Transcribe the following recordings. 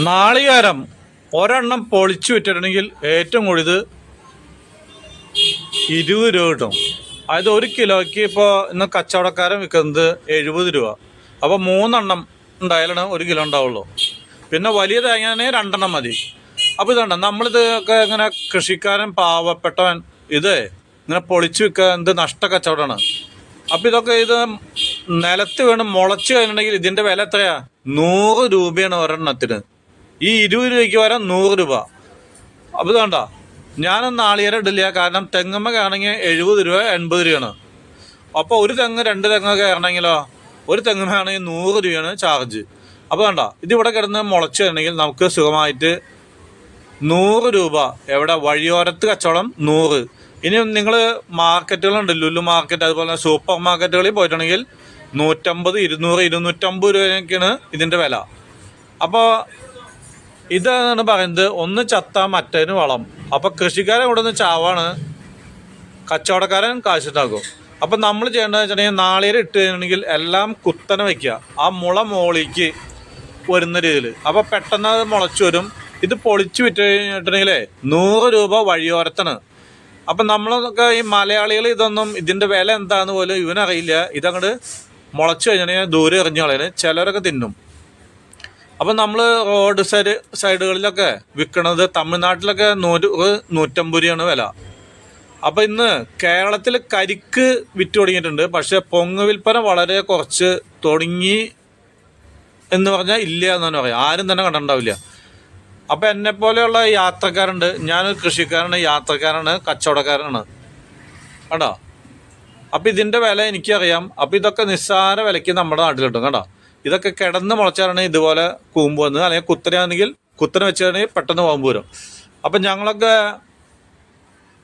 നാളികേരം ഒരെണ്ണം പൊളിച്ചു വിറ്റിട്ടുണ്ടെങ്കിൽ ഏറ്റവും കൂടുതൽ 20 രൂപ കിട്ടും. അതായത് 1 കിലോയ്ക്ക് ഇപ്പോൾ ഇന്ന് കച്ചവടക്കാരൻ വിൽക്കുന്നത് 70 രൂപ. അപ്പോൾ 3 എണ്ണം ഉണ്ടായാലാണ് 1 കിലോ ഉണ്ടാവുള്ളൂ. പിന്നെ വലിയ തേങ്ങയാണെങ്കിൽ 2 എണ്ണം മതി. അപ്പോൾ ഇതുണ്ട്, നമ്മളിതൊക്കെ ഇങ്ങനെ കൃഷിക്കാരൻ പാവപ്പെട്ടവൻ ഇത് ഇങ്ങനെ പൊളിച്ചു വിൽക്കുക എന്ത് നഷ്ട കച്ചവടമാണ്. അപ്പോൾ ഇതൊക്കെ ഇത് നിലത്ത് വീണ് മുളച്ച് കഴിഞ്ഞിട്ടുണ്ടെങ്കിൽ ഇതിൻ്റെ വില എത്രയാ? 100 രൂപയാണ് ഒരെണ്ണത്തിന്. ഈ 20 രൂപയ്ക്ക് വരാൻ 100 രൂപ. അപ്പോൾ ഇതുണ്ട, ഞാനൊന്നും നാളികേരം ഇടില്ല. കാരണം തെങ്ങമ്മ കയറണമെങ്കിൽ 70 രൂപ 80 രൂപയാണ്. അപ്പോൾ ഒരു തെങ്ങ് 2 തെങ്ങൊക്കെ കയറണമെങ്കിലോ ഒരു തെങ്ങമ്മ ആണെങ്കിൽ 100 രൂപയാണ് ചാർജ്. അപ്പോൾ വേണ്ട, ഇതിവിടെ കിടന്ന് മുളച്ച് കഴിഞ്ഞെങ്കിൽ നമുക്ക് സുഖമായിട്ട് 100 രൂപ. എവിടെ? വഴിയോരത്ത് കച്ചവടം 100. ഇനി നിങ്ങൾ മാർക്കറ്റുകളുണ്ട്, ലുലു മാർക്കറ്റ്, അതുപോലെ സൂപ്പർ മാർക്കറ്റുകളിൽ പോയിട്ടുണ്ടെങ്കിൽ 150, 200, 250 രൂപയൊക്കെയാണ് ഇതിൻ്റെ വില. അപ്പോൾ ഇതാണ് പറയുന്നത്, ഒന്ന് ചത്താൽ മറ്റേന് വളം. അപ്പോൾ കൃഷിക്കാരൻ ഇവിടെ നിന്ന് ചാവാണ്, കച്ചവടക്കാരൻ കാശുണ്ടാക്കും. അപ്പം നമ്മൾ ചെയ്യേണ്ടതെന്ന് വെച്ചിട്ടുണ്ടെങ്കിൽ നാളികേരം ഇട്ട് കഴിഞ്ഞിട്ടുണ്ടെങ്കിൽ എല്ലാം കുത്തനെ വയ്ക്കുക, ആ മുള മോളിക്ക് വരുന്ന രീതിയിൽ. അപ്പോൾ പെട്ടെന്ന് അത് മുളച്ചു വരും. ഇത് പൊളിച്ച് വിറ്റ് കഴിഞ്ഞിട്ടുണ്ടെങ്കിലേ 100 രൂപ വഴിയോരത്താണ്. അപ്പം നമ്മളൊക്കെ ഈ മലയാളികൾ ഇതൊന്നും ഇതിൻ്റെ വില എന്താണെന്ന് പോലും ഇവനറിയില്ല. ഇതങ്ങോട്ട് മുളച്ച് കഴിഞ്ഞിട്ടുണ്ടെങ്കിൽ ദൂരെ എറിഞ്ഞു കളയാൻ ചിലരൊക്കെ തിന്നും. അപ്പം നമ്മൾ റോഡ് സൈഡുകളിലൊക്കെ വിൽക്കണത് തമിഴ്നാട്ടിലൊക്കെ 100-150 രൂപയാണ് വില. അപ്പോൾ ഇന്ന് കേരളത്തിൽ കരിക്ക് വിറ്റ് തുടങ്ങിയിട്ടുണ്ട്. പക്ഷേ പൊങ്ങ് വിൽപ്പന വളരെ കുറച്ച് തുടങ്ങി എന്ന് പറഞ്ഞാൽ ഇല്ല എന്ന് തന്നെ പറയാം. ആരും തന്നെ കണ്ടിട്ടുണ്ടാവില്ല. അപ്പോൾ എന്നെപ്പോലെയുള്ള യാത്രക്കാരുണ്ട്. ഞാനൊരു കൃഷിക്കാരനാണ്, യാത്രക്കാരാണ്, കച്ചവടക്കാരനാണ് കേട്ടോ. അപ്പോൾ ഇതിൻ്റെ വില എനിക്കറിയാം. അപ്പോൾ ഇതൊക്കെ നിസ്സാര വിലയ്ക്ക് നമ്മുടെ നാട്ടിൽ കിട്ടും കേട്ടോ. ഇതൊക്കെ കിടന്ന് മുളച്ചാലാണ് ഇതുപോലെ കൂമ്പ് വന്നത്. അല്ലെങ്കിൽ കുത്തനെയാണെങ്കിൽ കുത്തനെ വെച്ചാണെങ്കിൽ പെട്ടെന്ന് കൂമ്പ് വരും. അപ്പം ഞങ്ങളൊക്കെ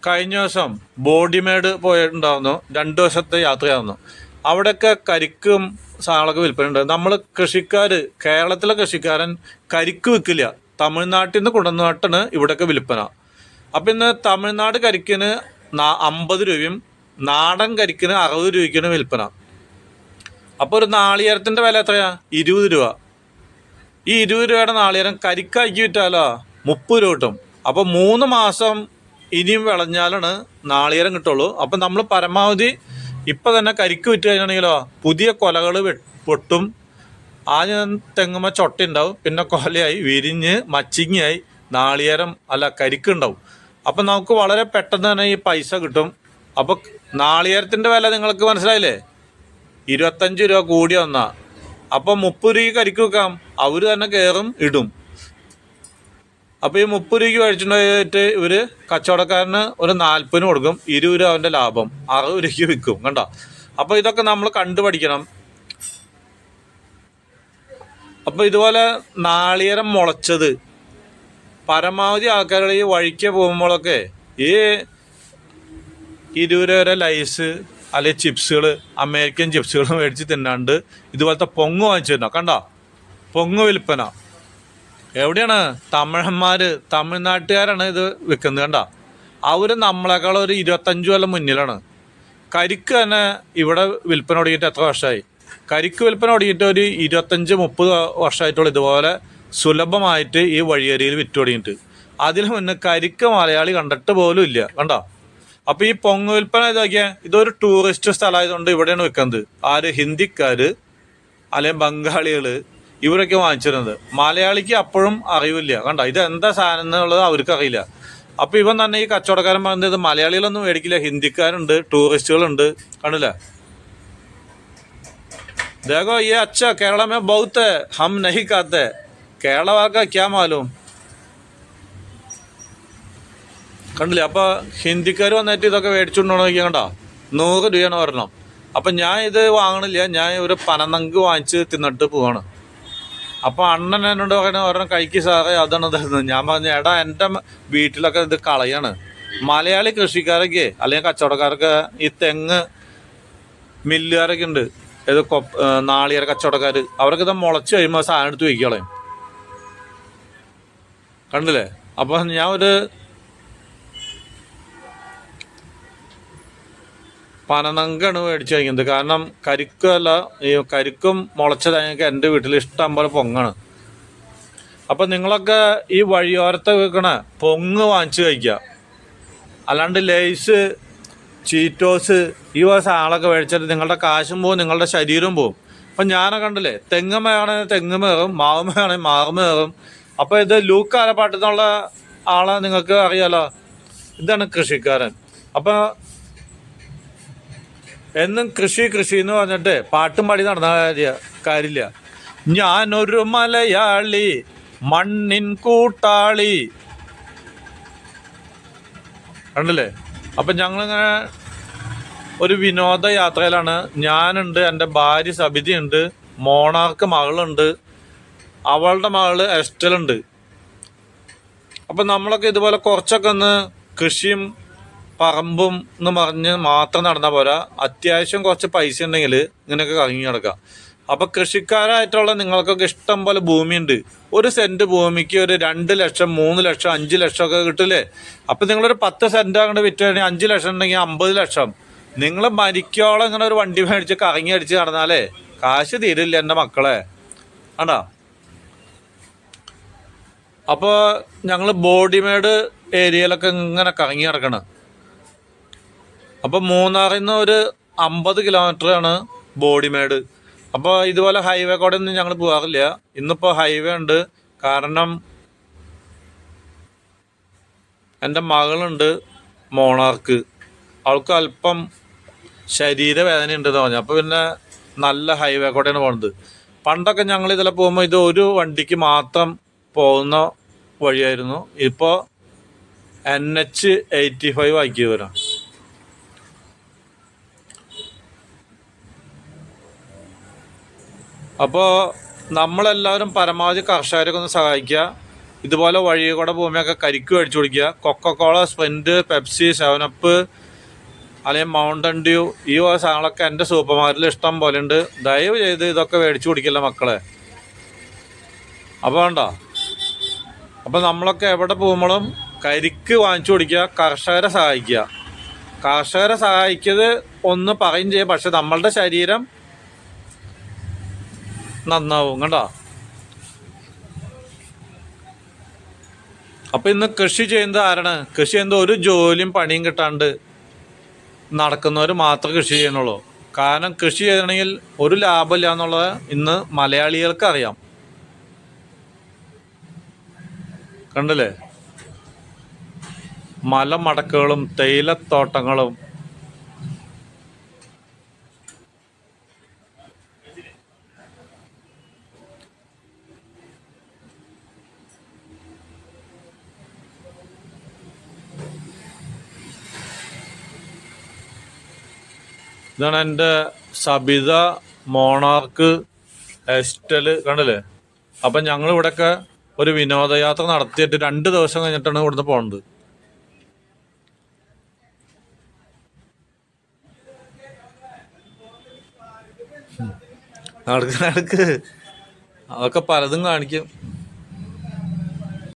കഴിഞ്ഞ ദിവസം ബോഡിമേട് പോയിട്ടുണ്ടായിരുന്നു. 2 ദിവസത്തെ യാത്രയായിരുന്നു. അവിടെയൊക്കെ കരിക്കും സാധനങ്ങളൊക്കെ വിൽപ്പനയുണ്ട്. നമ്മൾ കൃഷിക്കാർ, കേരളത്തിലെ കൃഷിക്കാരൻ കരിക്ക് വിൽക്കില്ല. തമിഴ്നാട്ടിൽ നിന്ന് കൊണ്ടുവന്നിട്ടാണ് ഇവിടെയൊക്കെ വിൽപ്പന. അപ്പം ഇന്ന് തമിഴ്നാട് കരിക്കിന് 50 രൂപയും നാടൻ കരിക്കിന് 60 രൂപയ്ക്കാണ് വിൽപ്പന. അപ്പോൾ ഒരു നാളികേരത്തിൻ്റെ വില എത്രയാ? 20 രൂപ. ഈ 20 രൂപയുടെ നാളികേരം കരിക്കാക്കി വിറ്റാലോ 30 രൂപ കിട്ടും. അപ്പോൾ 3 മാസം ഇനിയും വിളഞ്ഞാലാണ് നാളികേരം കിട്ടുള്ളൂ. അപ്പം നമ്മൾ പരമാവധി ഇപ്പം തന്നെ കരിക്ക് വിറ്റ് കഴിഞ്ഞാണെങ്കിലോ പുതിയ കൊലകൾ പൊട്ടും. ആദ്യം തെങ്ങുമ്പോൾ ചൊട്ടയുണ്ടാവും, പിന്നെ കൊലയായി വിരിഞ്ഞ് മച്ചിങ്ങയായി നാളികേരം കരിക്ക് ഉണ്ടാവും. അപ്പം നമുക്ക് വളരെ പെട്ടെന്ന് തന്നെ ഈ പൈസ കിട്ടും. അപ്പോൾ നാളികേരത്തിൻ്റെ വില നിങ്ങൾക്ക് മനസ്സിലായില്ലേ? 25 രൂപ കൂടി വന്നാ. അപ്പോൾ 30 രൂപയ്ക്ക് കരിക്ക് വെക്കാം, അവർ തന്നെ കയറും ഇടും. അപ്പോൾ ഈ 30 രൂപയ്ക്ക് മേടിച്ചിട്ടുണ്ടായിട്ട് ഇവർ കച്ചവടക്കാരന് ഒരു 40 കൊടുക്കും. 20 രൂപ അവൻ്റെ ലാഭം, 60 രൂപയ്ക്ക് വിൽക്കും കണ്ടോ. അപ്പോൾ ഇതൊക്കെ നമ്മൾ കണ്ടുപഠിക്കണം. അപ്പോൾ ഇതുപോലെ നാളികേരം മുളച്ചത് പരമാവധി ആൾക്കാരുടെ ഈ വഴിക്ക് പോകുമ്പോഴൊക്കെ ഈ 20 രൂപ ലൈസ് അല്ലെങ്കിൽ ചിപ്സുകൾ, അമേരിക്കൻ ചിപ്സുകൾ മേടിച്ച് തിന്നാണ്ട് ഇതുപോലത്തെ പൊങ്ങ് വാങ്ങിച്ചു തരണം കണ്ടോ. പൊങ്ങ് വിൽപ്പന എവിടെയാണ്? തമിഴ്നാട്ടുകാരാണ് ഇത് വിൽക്കുന്നത് കണ്ടോ. അവർ നമ്മളെക്കാൾ ഒരു 25 കൊല്ലം മുന്നിലാണ്. കരിക്ക് തന്നെ ഇവിടെ വിൽപ്പന തുടങ്ങിയിട്ട് എത്ര വർഷമായി? കരിക്ക് വിൽപ്പന തുടങ്ങിയിട്ട് ഒരു 25-30 വർഷമായിട്ടുള്ള ഇതുപോലെ സുലഭമായിട്ട് ഈ വഴിയരിയിൽ വിറ്റ് തുടങ്ങിയിട്ട്. അതിന് മുന്നേ കരിക്ക് മലയാളി കണ്ടിട്ട് പോലും ഇല്ല കണ്ടോ. അപ്പോൾ ഈ പൊങ്ങ് വിൽപ്പന ഇതൊക്കെയാ, ഇതൊരു ടൂറിസ്റ്റ് സ്ഥലമായതുകൊണ്ട് ഇവിടെയാണ് വിൽക്കുന്നത്. ആര്? ഹിന്ദിക്കാർ അല്ലെങ്കിൽ ബംഗാളികൾ, ഇവരൊക്കെ വാങ്ങിച്ചിരുന്നത്. മലയാളിക്ക് അപ്പോഴും അറിവില്ല കണ്ടോ, ഇത് എന്താ സാധനം എന്നുള്ളത് അവർക്ക് അറിയില്ല. അപ്പോൾ ഇവൻ തന്നെ ഈ കച്ചവടക്കാരൻ പറഞ്ഞത് മലയാളികളൊന്നും മേടിക്കില്ല, ഹിന്ദിക്കാരുണ്ട്, ടൂറിസ്റ്റുകളുണ്ട് കണ്ടില്ലേ. देखो ये अच्छा केरला में बहुत है, हम नहीं खाते, केरला का क्या मालूम കണ്ടില്ലേ. അപ്പോൾ ഹിന്ദിക്കാർ വന്നിട്ട് ഇതൊക്കെ മേടിച്ചുകൊണ്ടോ കണ്ടോ. 100 രൂപയാണ് ഒരെണ്ണം. അപ്പം ഞാൻ ഇത് വാങ്ങണില്ല, ഞാൻ ഒരു പനനങ്ക് വാങ്ങിച്ച് തിന്നിട്ട് പോവാണ്. അപ്പോൾ അണ്ണൻ എന്നോട് പറയുന്നത് ഒരെണ്ണം കഴിക്ക് സാറേ, അതാണ് തരുന്നത്. ഞാൻ പറഞ്ഞു എടാ എൻ്റെ വീട്ടിലൊക്കെ ഇത് കളയാണ്. മലയാളി കൃഷിക്കാരൊക്കെ അല്ലെങ്കിൽ കച്ചവടക്കാരൊക്കെ ഈ തെങ്ങ് മില്ലുകാരൊക്കെ ഉണ്ട്, ഇത് നാളികേര കച്ചവടക്കാർ, അവരൊക്കെ ഇത് മുളച്ച് കഴിയുമ്പോൾ സാധനം എടുത്ത് വയ്ക്കളെ കണ്ടില്ലേ. അപ്പോൾ ഞാൻ ഒരു പനനങ്കാണ് മേടിച്ച് കഴിക്കുന്നത്. കാരണം കരിക്കല്ല, ഈ കരിക്കും മുളച്ച തേങ്ങയൊക്കെ എൻ്റെ വീട്ടിൽ ഇഷ്ടം പോലെ പൊങ്ങാണ്. അപ്പം നിങ്ങളൊക്കെ ഈ വഴിയോരത്തെ വെക്കണ പൊങ്ങ് വാങ്ങിച്ച് കഴിക്കുക. അല്ലാണ്ട് ലേസ്, ചീറ്റോസ് ഈ സാധനങ്ങളൊക്കെ മേടിച്ചിട്ട് നിങ്ങളുടെ കാശും പോവും, നിങ്ങളുടെ ശരീരവും പോവും. അപ്പം ഞാനൊക്കെ കണ്ടില്ലേ, തെങ്ങുമയാണെങ്കിൽ തെങ്ങുമേറും, മാവുമയാണെങ്കിൽ മാവുമേറും. അപ്പോൾ ഇത് ലൂക്ക് ആലപ്പാട്ടിൽ നിന്നുള്ള ആളെ നിങ്ങൾക്ക് അറിയാലോ, ഇതാണ് കൃഷിക്കാരൻ. അപ്പോൾ എന്നും കൃഷി കൃഷി എന്ന് പറഞ്ഞിട്ട് പാട്ടും പാടി നടന്ന കാര്യമില്ല. ഞാനൊരു മലയാളി, മണ്ണിൻ കൂട്ടാളി, കണ്ടില്ലേ? അപ്പം ഞങ്ങളിങ്ങനെ ഒരു വിനോദയാത്രയിലാണ്. ഞാനുണ്ട്, എൻ്റെ ഭാര്യ സബിതയുണ്ട്, മോണാർക്ക് മകളുണ്ട്, അവളുടെ മകള് എസ്റ്റലുണ്ട്. അപ്പം നമ്മളൊക്കെ ഇതുപോലെ കുറച്ചൊക്കെ ഒന്ന് കൃഷിയും പറമ്പും എന്ന് പറഞ്ഞ് മാത്രം നടന്നാൽ പോരാ. അത്യാവശ്യം കുറച്ച് പൈസ ഉണ്ടെങ്കിൽ ഇങ്ങനെയൊക്കെ കറങ്ങി കിടക്കാം. അപ്പം കൃഷിക്കാരായിട്ടുള്ള നിങ്ങൾക്കൊക്കെ ഇഷ്ടം പോലെ ഭൂമിയുണ്ട്. ഒരു സെൻറ്റ് ഭൂമിക്ക് ഒരു 2 ലക്ഷം, 3 ലക്ഷം, 5 ലക്ഷം ഒക്കെ കിട്ടില്ലേ? അപ്പം നിങ്ങളൊരു 10 സെൻറ്റ് അങ്ങോട്ട് വിറ്റ് കഴിഞ്ഞാൽ 5 ലക്ഷം ഉണ്ടെങ്കിൽ 50 ലക്ഷം. നിങ്ങൾ മരിക്കോളം ഇങ്ങനെ ഒരു വണ്ടി മേടിച്ച് കറങ്ങി അടിച്ച് നടന്നാലേ കാശ് തീരില്ല എൻ്റെ മക്കളെ. ആണ്ടാ. അപ്പോൾ ഞങ്ങൾ ബോഡിമേട് ഏരിയയിലൊക്കെ ഇങ്ങനെ കറങ്ങി കിടക്കണം. അപ്പോൾ മൂന്നാറിൽ നിന്ന് ഒരു 50 കിലോമീറ്ററാണ് ബോഡിമേട്. അപ്പോൾ ഇതുപോലെ ഹൈവേ കൂടെ ഒന്നും ഞങ്ങൾ പോകാറില്ല. ഇന്നിപ്പോൾ ഹൈവേ ഉണ്ട്. കാരണം എൻ്റെ മകളുണ്ട് മോണാർക്ക്, അവൾക്ക് അല്പം ശരീരവേദന ഉണ്ടെന്ന് പറഞ്ഞു. അപ്പോൾ പിന്നെ നല്ല ഹൈവേ കൂടെയാണ് പോകുന്നത്. പണ്ടൊക്കെ ഞങ്ങൾ ഇതിലെ പോകുമ്പോൾ ഇത് ഒരു വണ്ടിക്ക് മാത്രം പോകുന്ന വഴിയായിരുന്നു. ഇപ്പോൾ NH85 ആക്കി വരാം. അപ്പോൾ നമ്മളെല്ലാവരും പരമാവധി കർഷകരൊക്കെ ഒന്ന് സഹായിക്കുക. ഇതുപോലെ വഴി കൂടെ പോകുമ്പോഴൊക്കെ കരിക്ക് മേടിച്ചു കുടിക്കുക. കൊക്കക്കോള, സ്പ്രിൻറ്റ്, പെപ്സി, 7up അല്ലെങ്കിൽ മൗണ്ടൻ ഡ്യൂ ഈ സാധനങ്ങളൊക്കെ എൻ്റെ സൂപ്പർ മാർക്കറ്റിൽ ഇഷ്ടം പോലെ ഉണ്ട്. ദയവ് ചെയ്ത് ഇതൊക്കെ മേടിച്ചു കുടിക്കില്ല മക്കളെ. അപ്പോൾ വേണ്ട. അപ്പോൾ നമ്മളൊക്കെ എവിടെ പോകുമ്പോഴും കരിക്ക് വാങ്ങിച്ചു കുടിക്കുക, കർഷകരെ സഹായിക്കുക. കർഷകരെ സഹായിക്കത് ഒന്ന് പറയും ചെയ്യുക, പക്ഷെ നമ്മളുടെ ശരീരം നന്നാവും. കണ്ടോ? അപ്പം ഇന്ന് കൃഷി ചെയ്യുന്നത് ആരാണ്? കൃഷി ചെയ്യുന്നത് ഒരു ജോലിയും പണിയും കിട്ടാണ്ട് നടക്കുന്നവർ മാത്രമേ കൃഷി ചെയ്യണുള്ളൂ. കാരണം കൃഷി ചെയ്യണമെങ്കിൽ ഒരു ലാഭമില്ല എന്നുള്ളത് ഇന്ന് മലയാളികൾക്ക് അറിയാം. കണ്ടില്ലേ? മലമടക്കുകളും തേയിലത്തോട്ടങ്ങളും. ഇതാണ് എൻ്റെ സബിത, മോണാർക്ക്, എസ്റ്റല്. കണ്ടില്ലേ? അപ്പം ഞങ്ങൾ ഇവിടെയൊക്കെ ഒരു വിനോദയാത്ര നടത്തിയിട്ട് 2 ദിവസം കഴിഞ്ഞിട്ടാണ് ഇവിടുന്ന് പോകുന്നത്. നടക്ക് അതൊക്കെ പലതും കാണിക്കും.